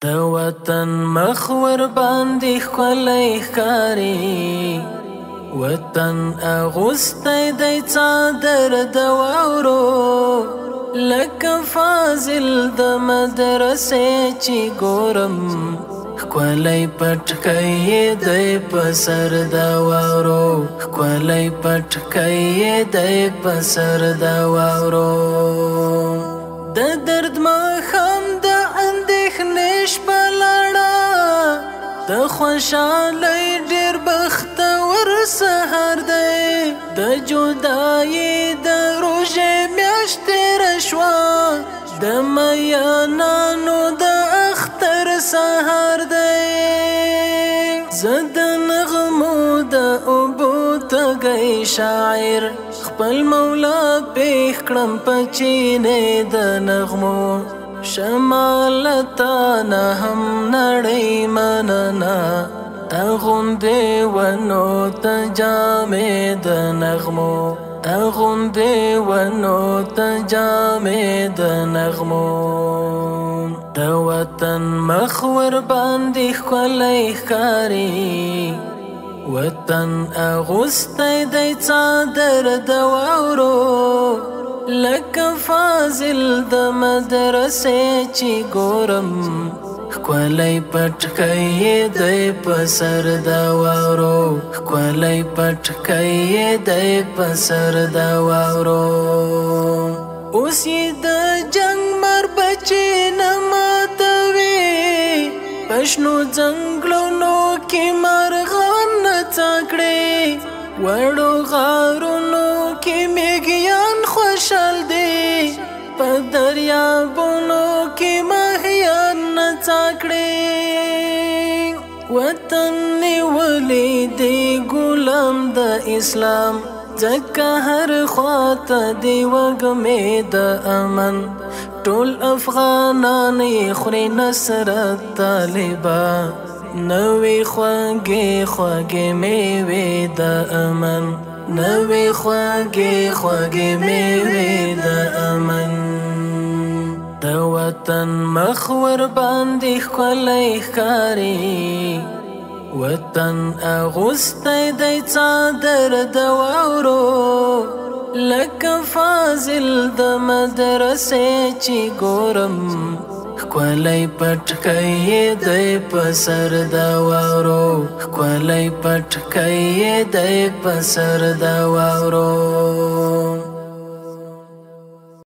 د وطن مخ ور باندې ښکلی ښکاري، وطن اغوستی دی څادر د واورو، لکه فاضل د مدرسې چې ګورم ښکلی پټکی دی په سر د واورو، ښکلی پټکی دی په سر د واورو. د درد ماښام د اندېښنې شپه لاړه، د خوشحالۍ ډېر بختور سهار دی، د جدایۍ د روژې میاشت تېره شوه، د میانانو د اختر سهار دی. زه د نغمو د اوبو تږی شاعر، خپل مولا پېښ کړم په چینې د نغمو، شمال تا نه هم نړۍ مننه، تا غوندې ونو ته جامې د نغمو، تا غوندې ونو ته جامې د نغمو. د وطن مخ ور باندې ښکلی ښکاري، وطن اغوستی دی څادر د واورو، لکه فاضل د مدرسې چې ګورم ښکلی پټکی دی په سر د واورو، ښکلی پټکی دی په سر د واورو. اوس یې د جنګ مربچې نه ماتوي، په شنو ځنګلونو کې مرغان نڅا کړي، وړو غارونو کې میږیان خوشحال دي، په دریابونو کې ماهیان نڅا کړي. وطن نیولی دی غلام د اسلام، ځکه هر خواته دی وږمې د امن، ټول افغانان یې خوري نصرت طالبه، نوې خوږې خوږې میوې د امن، نوې خوږې خوږې میوې د امن. د وطن مخ ور باندې ښکلی ښکاري، وطن اغوستی دی څادر د واورو، لکه فاضل د مدرسې چې ګورم ښکلی پټکی دی په سر د واورو، ښکلی پټکی دی په سر د واورو.